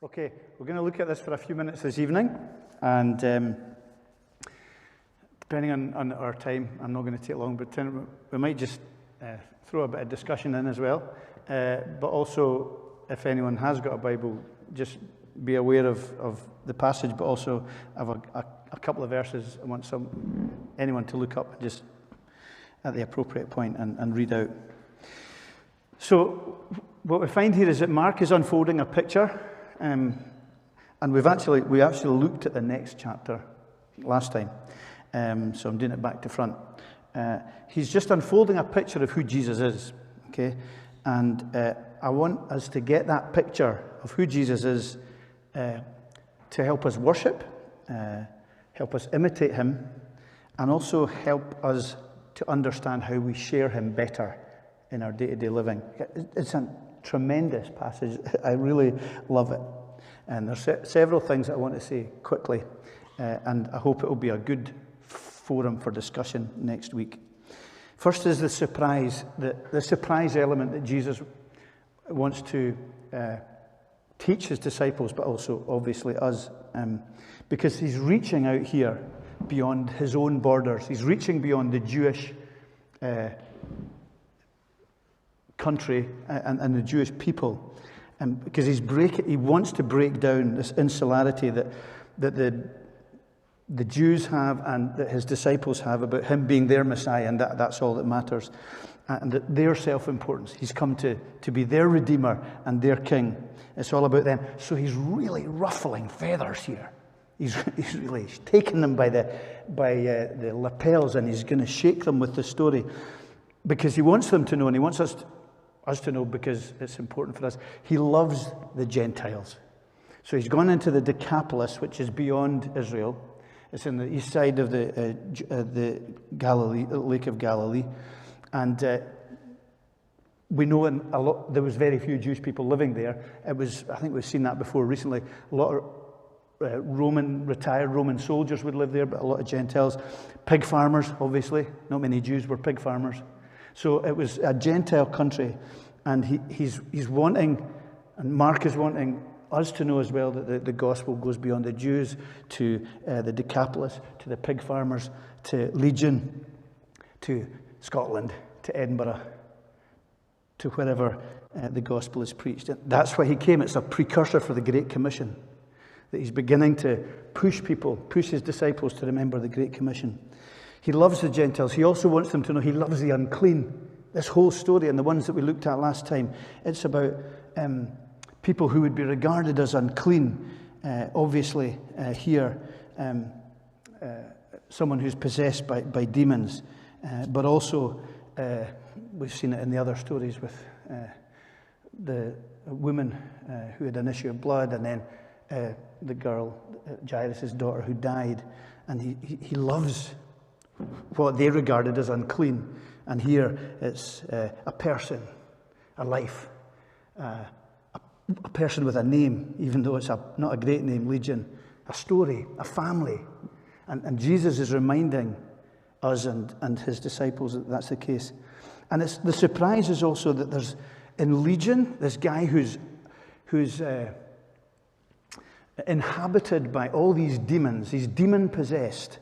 Okay, we're going to look at this for a few minutes this evening, and depending on our time, I'm not going to take long, but we might just throw a bit of discussion in as well. But also, if anyone has got a Bible, just be aware of the passage, but also have a couple of verses I want anyone to look up just at the appropriate point and read out. So what we find here is that Mark is unfolding a picture, and we actually looked at the next chapter last time, so I'm doing it back to front. He's just unfolding a picture of who Jesus is, okay? And I want us to get that picture of who Jesus is to help us worship, help us imitate him, and also help us to understand how we share him better in our day-to-day living. It's a tremendous passage. I really love it. And there's several things that I want to say quickly, and I hope it will be a good forum for discussion next week. First is the surprise element that Jesus wants to teach his disciples, but also obviously us, because he's reaching out here beyond his own borders. He's reaching beyond the Jewish country and the Jewish people, because he wants to break down this insularity that the Jews have and that his disciples have about him being their Messiah, and that's all that matters, and that their self-importance. He's come to be their Redeemer and their King. It's all about them. So he's really ruffling feathers here. He's really taking them by the lapels, and he's going to shake them with the story, because he wants them to know, and he wants us to know, because it's important for us. He loves the Gentiles. So he's gone into the Decapolis, which is beyond Israel. It's in the east side of the Galilee, Lake of Galilee, and we know there was very few Jewish people living there. I think we've seen that before recently. A lot of retired Roman soldiers would live there, but a lot of Gentiles. Pig farmers, obviously. Not many Jews were pig farmers. So it was a Gentile country, and he's wanting, and Mark is wanting us to know as well, that the gospel goes beyond the Jews to the Decapolis, to the pig farmers, to Legion, to Scotland, to Edinburgh, to wherever the gospel is preached. And that's why he came. It's a precursor for the Great Commission, that he's beginning to push his disciples to remember the Great Commission. He loves the Gentiles. He also wants them to know he loves the unclean. This whole story, and the ones that we looked at last time, it's about people who would be regarded as unclean. Obviously, here, someone who's possessed by demons, but also we've seen it in the other stories with the woman who had an issue of blood, and then the girl, Jairus' daughter, who died. And he loves what they regarded as unclean. And here it's a person, a life, a person with a name, even though it's not a great name, Legion, a story, a family. And Jesus is reminding us and his disciples that that's the case. And the surprise is also that there's, in Legion, this guy who's inhabited by all these demons, he's demon-possessed,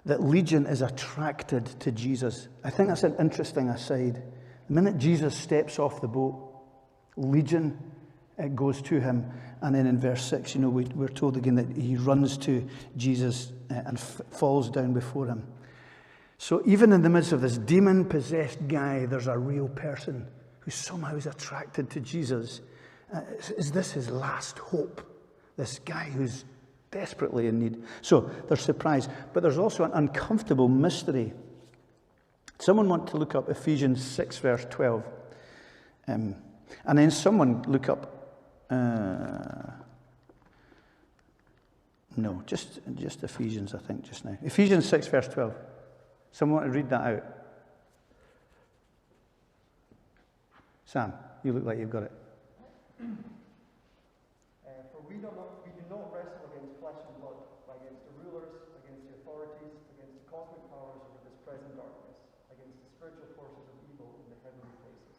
that Legion is attracted to Jesus. I think that's an interesting aside. The minute Jesus steps off the boat, Legion goes to him, and then in verse 6, we're told again that he runs to Jesus and falls down before him. So even in the midst of this demon-possessed guy, there's a real person who somehow is attracted to Jesus. Is this his last hope? This guy who's desperately in need. So there's surprise, but there's also an uncomfortable mystery. Someone want to look up Ephesians 6, verse 12. And then someone look up, just Ephesians, I think, just now. Ephesians 6, verse 12. Someone want to read that out? Sam, you look like you've got it. For we do not wrestle against flesh and blood, but against the rulers, against the authorities, against the cosmic powers over this present darkness, against the spiritual forces of evil in the heavenly places.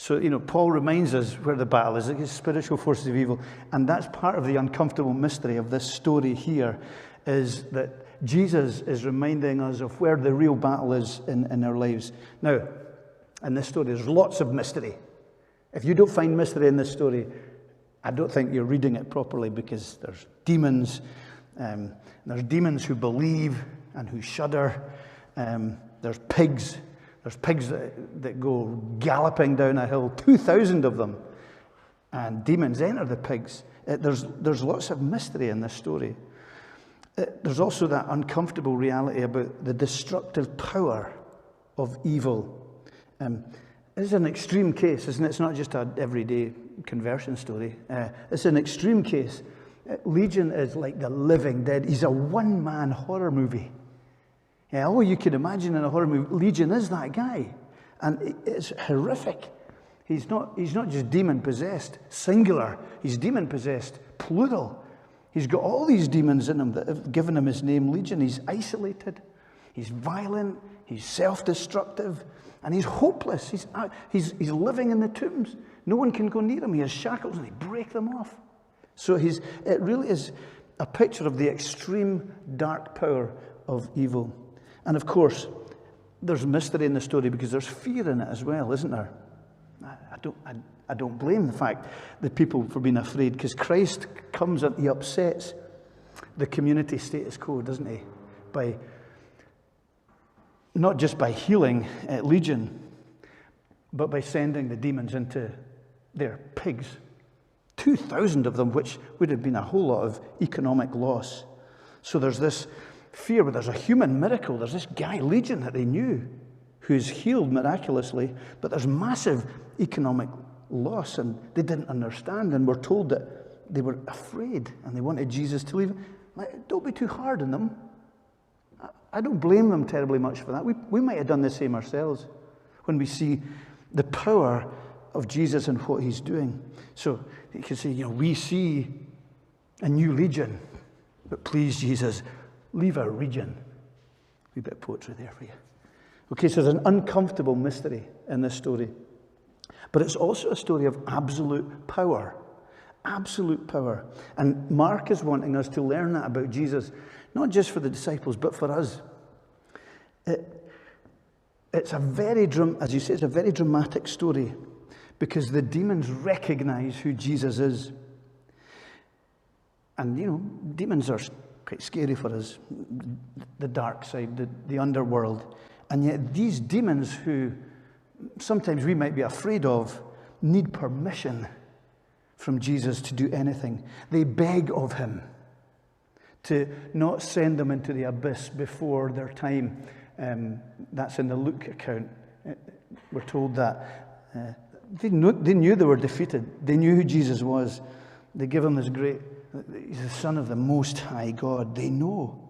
So, Paul reminds us where the battle is, against spiritual forces of evil. And that's part of the uncomfortable mystery of this story here, is that Jesus is reminding us of where the real battle is in our lives. Now, in this story, there's lots of mystery. If you don't find mystery in this story, I don't think you're reading it properly, because there's demons. There's demons who believe and who shudder. There's pigs. There's pigs that go galloping down a hill, 2,000 of them. And demons enter the pigs. There's lots of mystery in this story. There's also that uncomfortable reality about the destructive power of evil. This is an extreme case, isn't it? It's not just an everyday conversion story. It's an extreme case. Legion is like the living dead. He's a one-man horror movie. Yeah, all you can imagine in a horror movie, Legion is that guy. And it's horrific. He's not just demon-possessed, singular. He's demon-possessed, plural. He's got all these demons in him that have given him his name, Legion. He's isolated. He's violent. He's self-destructive. And he's hopeless. He's living in the tombs. No one can go near him. He has shackles and he break them off. So it really is a picture of the extreme dark power of evil. And of course, there's mystery in the story because there's fear in it as well, isn't there? I don't blame the fact that people for being afraid, because Christ comes and he upsets the community status quo, doesn't he? Not just by healing Legion, but by sending the demons into their pigs. 2,000 of them, which would have been a whole lot of economic loss. So there's this fear, but there's a human miracle. There's this guy, Legion, that they knew, who's healed miraculously, but there's massive economic loss, and they didn't understand, and were told that they were afraid, and they wanted Jesus to leave. Like, don't be too hard on them. I don't blame them terribly much for that. We might have done the same ourselves when we see the power of Jesus and what he's doing. So you can say, we see a new Legion, but please, Jesus, leave our region. A wee bit of poetry there for you. Okay, so there's an uncomfortable mystery in this story. But it's also a story of absolute power. Absolute power. And Mark is wanting us to learn that about Jesus, not just for the disciples, but for us. It's a very, as you say, it's a very dramatic story, because the demons recognize who Jesus is. And, demons are quite scary for us, the dark side, the underworld. And yet these demons, who sometimes we might be afraid of, need permission from Jesus to do anything. They beg of him to not send them into the abyss before their time. That's in the Luke account. We're told that they knew they were defeated. They knew who Jesus was. They give him this great, he's the Son of the Most High God. They know.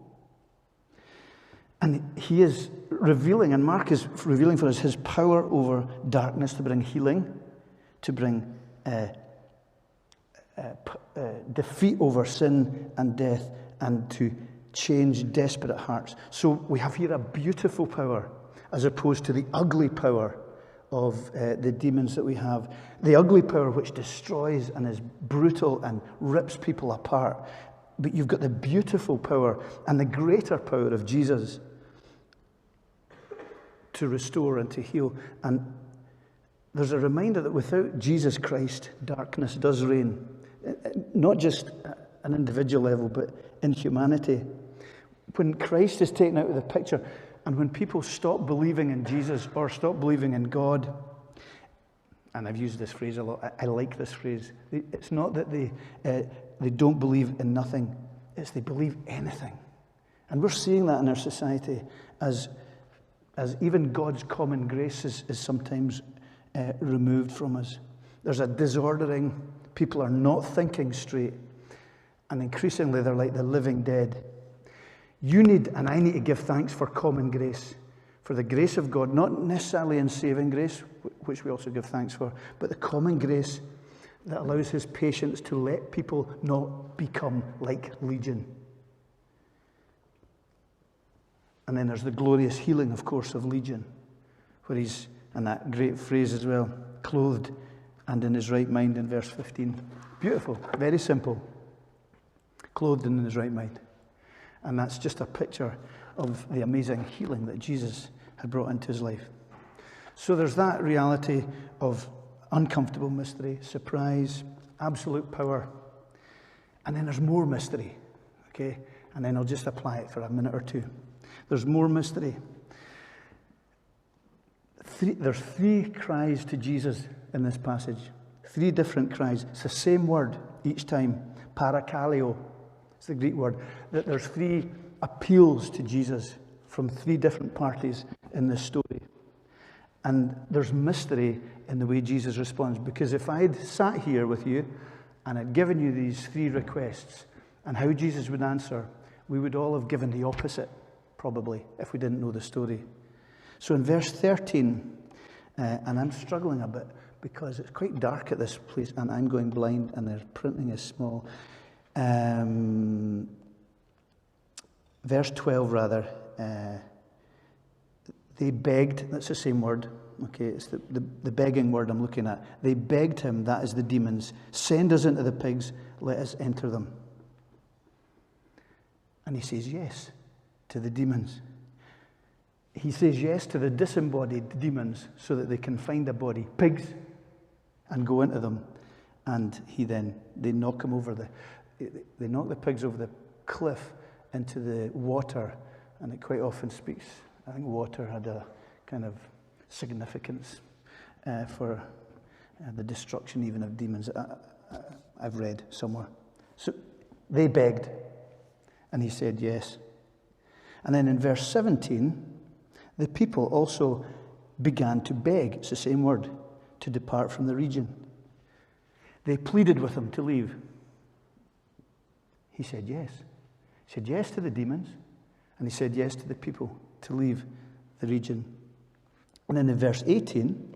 And he is revealing, and Mark is revealing for us his power over darkness to bring healing, to bring defeat over sin and death, and to change desperate hearts. So we have here a beautiful power as opposed to the ugly power of the demons that we have. The ugly power which destroys and is brutal and rips people apart. But you've got the beautiful power and the greater power of Jesus to restore and to heal. And there's a reminder that without Jesus Christ, darkness does reign. Not just at an individual level, but in humanity. When Christ is taken out of the picture, and when people stop believing in Jesus or stop believing in God, and I've used this phrase a lot, I like this phrase. It's not that they don't believe in nothing, it's they believe anything. And we're seeing that in our society as even God's common grace is sometimes removed from us. There's a disordering. People are not thinking straight. And increasingly, they're like the living dead. You need, and I need to give thanks for common grace, for the grace of God, not necessarily in saving grace, which we also give thanks for, but the common grace that allows his patience to let people not become like Legion. And then there's the glorious healing, of course, of Legion, where he's, and that great phrase as well, clothed and in his right mind in verse 15. Beautiful, very simple. Clothed and in his right mind. And that's just a picture of the amazing healing that Jesus had brought into his life. So there's that reality of uncomfortable mystery, surprise, absolute power. And then there's more mystery, okay? And then I'll just apply it for a minute or two. There's more mystery. There's 3 cries to Jesus in this passage. 3 different cries. It's the same word each time. Parakaleo. It's the Greek word. That there's 3 appeals to Jesus from 3 different parties in this story. And there's mystery in the way Jesus responds. Because if I'd sat here with you and I'd given you these 3 requests and how Jesus would answer, we would all have given the opposite, probably, if we didn't know the story. So in verse 13, and I'm struggling a bit because it's quite dark at this place and I'm going blind and their printing is small. Verse 12, rather, they begged, that's the same word, okay, it's the begging word I'm looking at. They begged him, that is the demons, send us into the pigs, let us enter them. And he says yes to the demons. He says yes to the disembodied demons so that they can find a body, pigs, and go into them. And they knock him over they knock the pigs over the cliff into the water. And it quite often speaks, I think water had a kind of significance for the destruction even of demons. I've read somewhere. So they begged, and he said yes. And then in verse 17, the people also began to beg, it's the same word, to depart from the region. They pleaded with him to leave. He said yes. He said yes to the demons, and he said yes to the people to leave the region. And then in verse 18,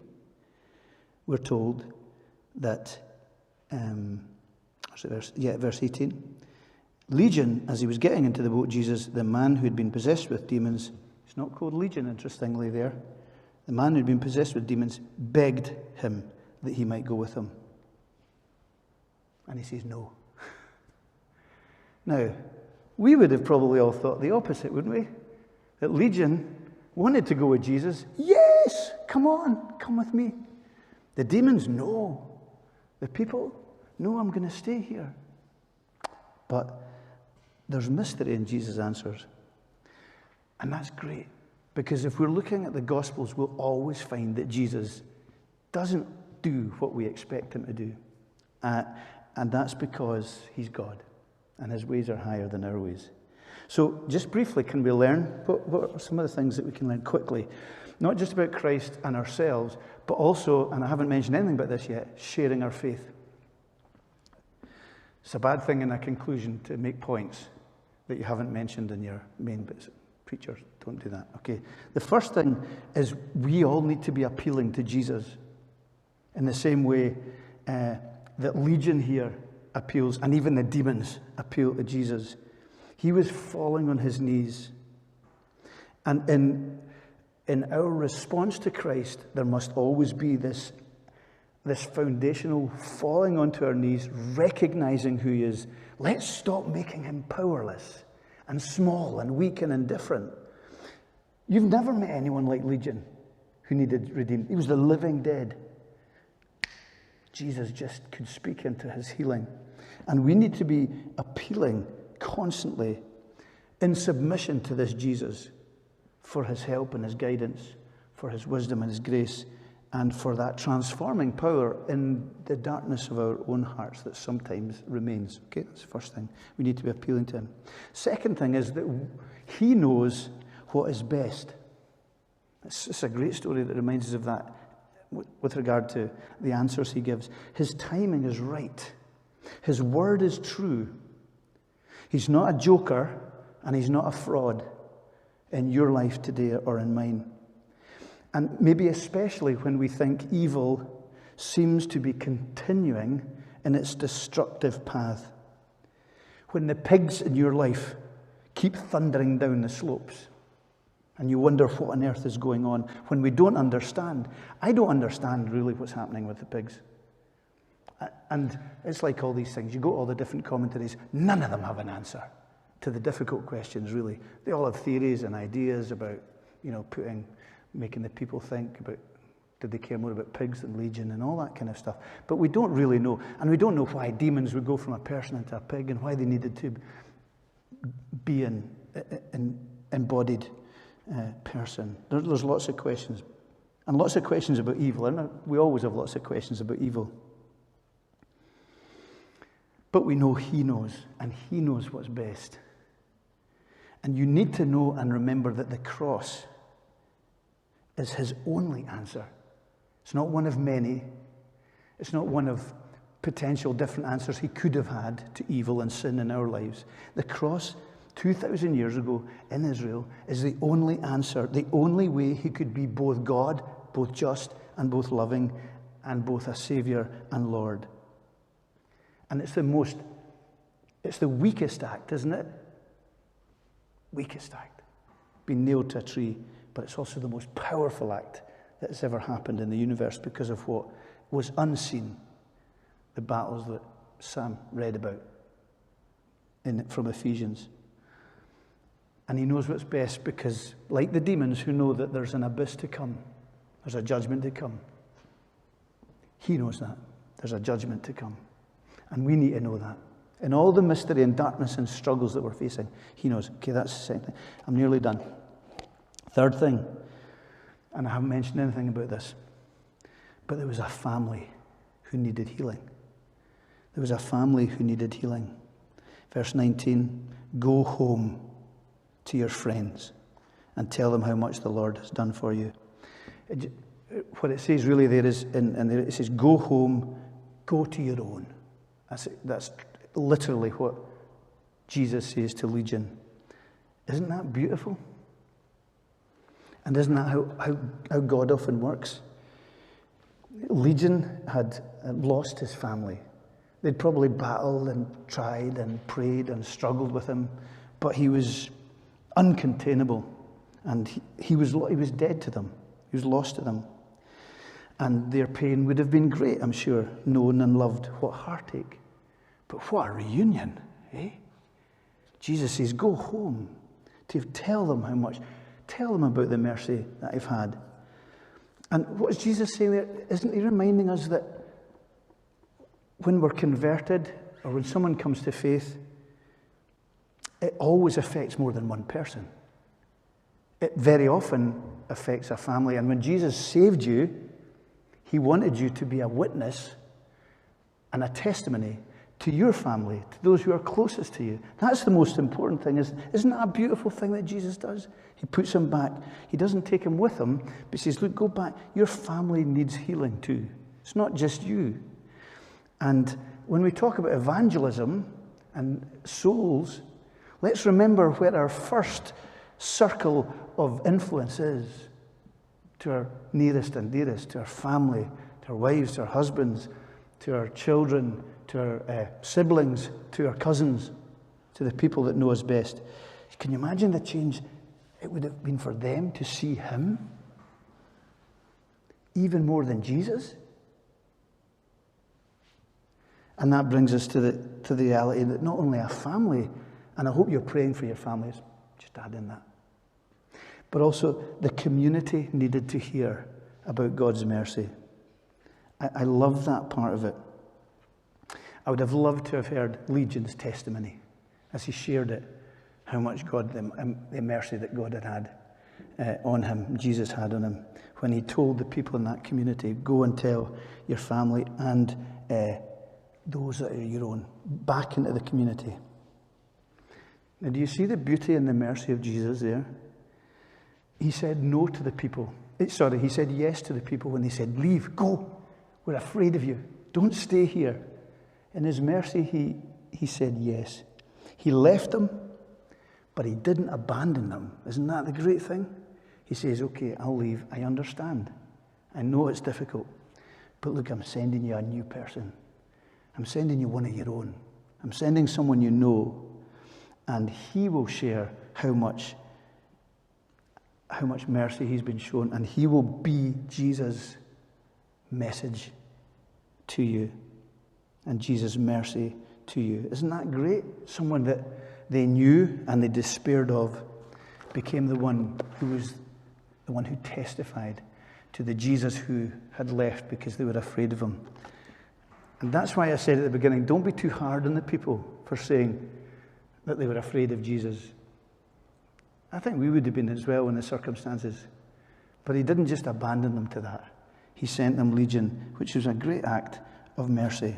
we're told that, verse 18, Legion, as he was getting into the boat, Jesus, the man who had been possessed with demons, it's not called Legion, interestingly there, the man who had been possessed with demons begged him that he might go with him. And he says no. Now, we would have probably all thought the opposite, wouldn't we? That Legion wanted to go with Jesus. Yes, come on, come with me. The demons, no. The people, no, I'm going to stay here. But there's mystery in Jesus' answers. And that's great. Because if we're looking at the Gospels, we'll always find that Jesus doesn't do what we expect him to do. And that's because he's God. And his ways are higher than our ways. So just briefly, can we learn? What are some of the things that we can learn quickly? Not just about Christ and ourselves, but also, and I haven't mentioned anything about this yet, sharing our faith. It's a bad thing in a conclusion to make points that you haven't mentioned in your main bits. Preachers, don't do that. Okay. The first thing is we all need to be appealing to Jesus in the same way that Legion here appeals, and even the demons appeal to Jesus. He was falling on his knees. And in our response to Christ, there must always be this foundational falling onto our knees, recognizing who he is. Let's stop making him powerless and small and weak and indifferent. You've never met anyone like Legion who needed redeemed. He was the living dead. Jesus just could speak into his healing. And we need to be appealing constantly in submission to this Jesus for his help and his guidance, for his wisdom and his grace, and for that transforming power in the darkness of our own hearts that sometimes remains. Okay, that's the first thing. We need to be appealing to him. Second thing is that he knows what is best. It's a great story that reminds us of that with regard to the answers he gives. His timing is right. His word is true. He's not a joker and he's not a fraud in your life today or in mine. And maybe especially when we think evil seems to be continuing in its destructive path. When the pigs in your life keep thundering down the slopes. And you wonder what on earth is going on when we don't understand. I don't understand really what's happening with the pigs. And it's like all these things. You go to all the different commentaries. None of them have an answer to the difficult questions, really. They all have theories and ideas about, making the people think about, did they care more about pigs than Legion and all that kind of stuff. But we don't really know. And we don't know why demons would go from a person into a pig and why they needed to be an embodied person. There's lots of questions. And lots of questions about evil. And we always have lots of questions about evil. But we know He knows, and He knows what's best. And you need to know and remember that the cross is His only answer. It's not one of many. It's not one of potential different answers He could have had to evil and sin in our lives. The cross, 2,000 years ago in Israel, is the only answer, the only way He could be both God, both just and both loving, and both a Savior and Lord. And it's the weakest act, isn't it? Weakest act. Being nailed to a tree. But it's also the most powerful act that has ever happened in the universe because of what was unseen. The battles that Sam read about from Ephesians. And He knows what's best because, like the demons who know that there's an abyss to come, there's a judgment to come. He knows that. There's a judgment to come. And we need to know that. In all the mystery and darkness and struggles that we're facing, He knows. Okay, that's the second thing. I'm nearly done. Third thing, and I haven't mentioned anything about this, but there was a family who needed healing. There was a family who needed healing. Verse 19, go home to your friends and tell them how much the Lord has done for you. What it says really there is, and it says, go home, go to your own. That's literally what Jesus says to Legion. Isn't that beautiful? And isn't that how God often works? Legion had lost his family. They'd probably battled and tried and prayed and struggled with him, but he was uncontainable, and he was dead to them. He was lost to them. And their pain would have been great, I'm sure, known and loved. What heartache. But what a reunion, eh? Jesus says, go home to tell them how much. Tell them about the mercy that I've had. And what is Jesus saying there? Isn't He reminding us that when we're converted or when someone comes to faith, it always affects more than one person. It very often affects a family. And when Jesus saved you, He wanted you to be a witness and a testimony to your family, to those who are closest to you. That's the most important thing. Isn't that a beautiful thing that Jesus does? He puts them back. He doesn't take them with him, but says, look, go back. Your family needs healing too. It's not just you. And when we talk about evangelism and souls, let's remember where our first circle of influence is. To our nearest and dearest, to our family, to our wives, to our husbands, to our children, to our siblings, to our cousins, to the people that know us best. Can you imagine the change it would have been for them to see Him even more than Jesus? And that brings us to the reality that not only a family, and I hope you're praying for your families, just add in that, but also the community needed to hear about God's mercy. I love that part of it. I would have loved to have heard Legion's testimony as he shared it, how much the mercy that God had on him, Jesus had on him, when he told the people in that community, go and tell your family and those that are your own, back into the community. Now, do you see the beauty and the mercy of Jesus there? He said no to the people. He said yes to the people when they said, leave, go. We're afraid of you. Don't stay here. In his mercy, he said yes. He left them, but he didn't abandon them. Isn't that the great thing? He says, okay, I'll leave. I understand. I know it's difficult. But look, I'm sending you a new person. I'm sending you one of your own. I'm sending someone you know. And he will share how much how much mercy he's been shown, and he will be Jesus' message to you and Jesus' mercy to you. Isn't that great? Someone that they knew and they despaired of became the one who testified to the Jesus who had left because they were afraid of him. And that's why I said at the beginning, don't be too hard on the people for saying that they were afraid of Jesus. I think we would have been as well in the circumstances. But he didn't just abandon them to that. He sent them legion, which was a great act of mercy.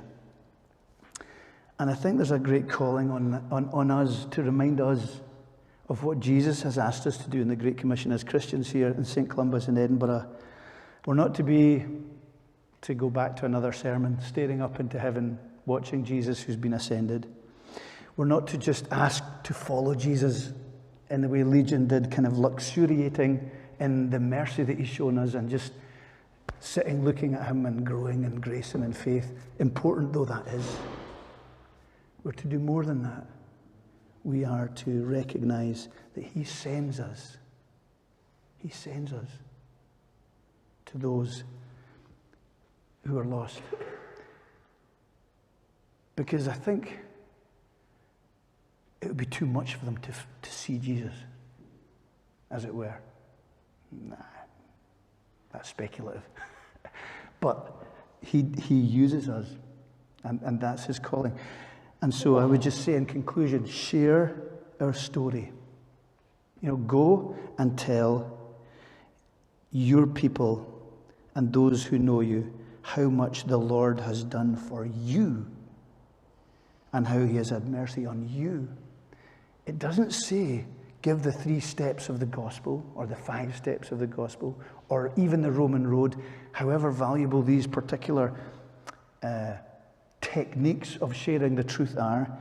And I think there's a great calling on us to remind us of what Jesus has asked us to do in the Great Commission as Christians here in St. Columba's in Edinburgh. We're not to go back to another sermon, staring up into heaven, watching Jesus who's been ascended. We're not to just ask to follow Jesus in the way Legion did, kind of luxuriating in the mercy that he's shown us and just sitting looking at him and growing in grace and in faith, important though that is. We're to do more than that. We are to recognize that he sends us. He sends us to those who are lost. Because I think it would be too much for them to see Jesus, as it were. Nah, that's speculative. But he uses us, and that's his calling. And so I would just say in conclusion, share our story. Go and tell your people and those who know you how much the Lord has done for you and how he has had mercy on you. It doesn't say give the 3 steps of the gospel or the 5 steps of the gospel or even the Roman road, however valuable these particular techniques of sharing the truth are.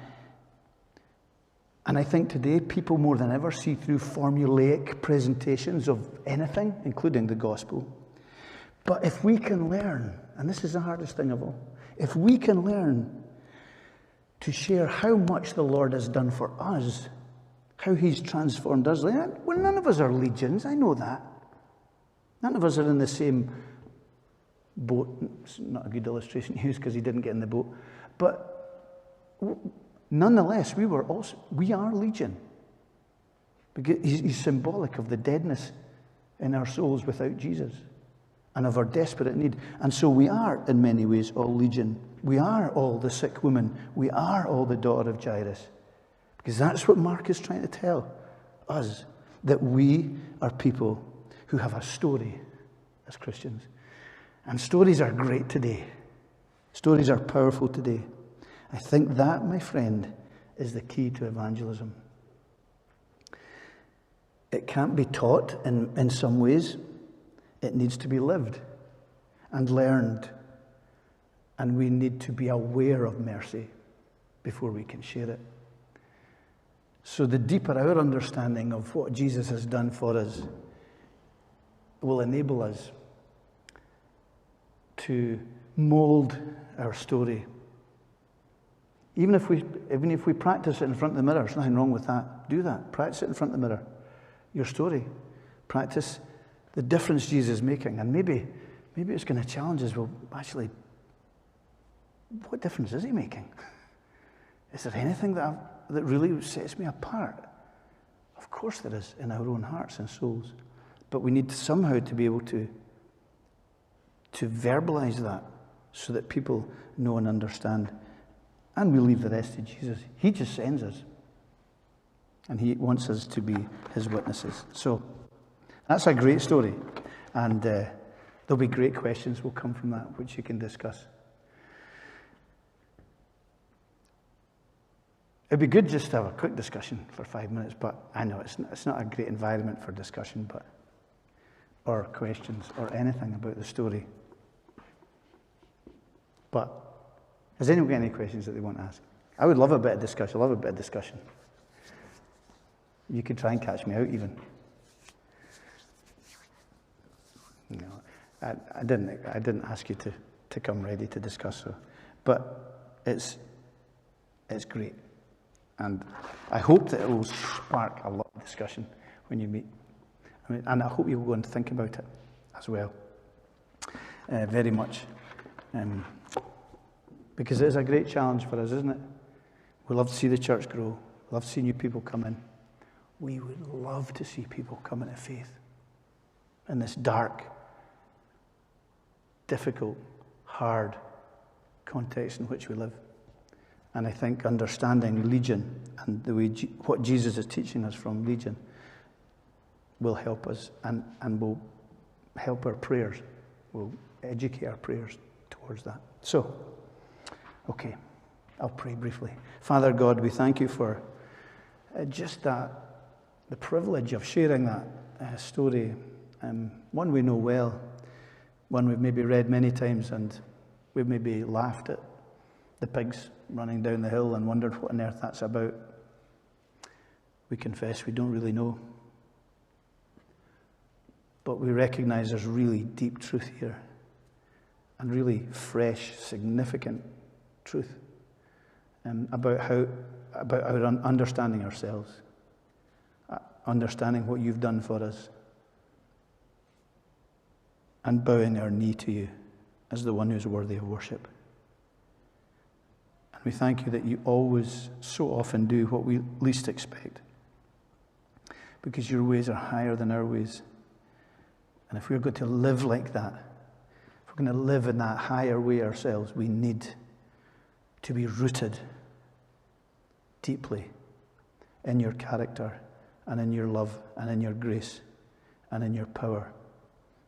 And I think today people more than ever see through formulaic presentations of anything, including the gospel. But if we can learn, and this is the hardest thing of all, if we can learn to share how much the Lord has done for us, how he's transformed us. Well, none of us are legions, I know that. None of us are in the same boat. It's not a good illustration to use because he didn't get in the boat. But nonetheless, we are legion. Because he's symbolic of the deadness in our souls without Jesus and of our desperate need. And so we are, in many ways, all legion. We are all the sick woman. We are all the daughter of Jairus. Because that's what Mark is trying to tell us, that we are people who have a story as Christians. And stories are great today. Stories are powerful today. I think that, my friend, is the key to evangelism. It can't be taught in some ways. It needs to be lived and learned. And we need to be aware of mercy before we can share it. So the deeper our understanding of what Jesus has done for us will enable us to mold our story. Even if we practice it in front of the mirror, there's nothing wrong with that. Do that. Practice it in front of the mirror. Your story. Practice the difference Jesus is making. And maybe it's going to challenge us. Well, actually, what difference is he making? Is there anything that really sets me apart? Of course there is, in our own hearts and souls. But we need somehow to be able to verbalize that so that people know and understand. And we leave the rest to Jesus. He just sends us. And he wants us to be his witnesses. So that's a great story. And there'll be great questions will come from that, which you can discuss. It'd be good just to have a quick discussion for 5 minutes, but I know it's not a great environment for discussion, or questions, or anything about the story. But has anyone got any questions that they want to ask? I would love a bit of discussion. You could try and catch me out even. No, I didn't ask you to come ready to discuss, so, but it's great. And I hope that it will spark a lot of discussion when you meet. I mean, and I hope you'll go and think about it as well, very much. Because it is a great challenge for us, isn't it? We love to see the church grow. We love to see new people come in. We would love to see people come into faith in this dark, difficult, hard context in which we live. And I think understanding Legion and the way what Jesus is teaching us from Legion will help us and will help our prayers, will educate our prayers towards that. So, okay, I'll pray briefly. Father God, we thank you for just that, the privilege of sharing that story, one we know well, one we've maybe read many times, and we've maybe laughed at the pigs running down the hill and wondered what on earth that's about. We confess we don't really know. But we recognize there's really deep truth here, and really fresh, significant truth about our understanding ourselves, understanding what you've done for us, and bowing our knee to you as the one who's worthy of worship. And we thank you that you always so often do what we least expect, because your ways are higher than our ways. And if we're going to live like that, if we're going to live in that higher way ourselves, we need to be rooted deeply in your character and in your love and in your grace and in your power,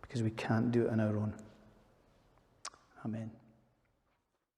because we can't do it on our own. Amen.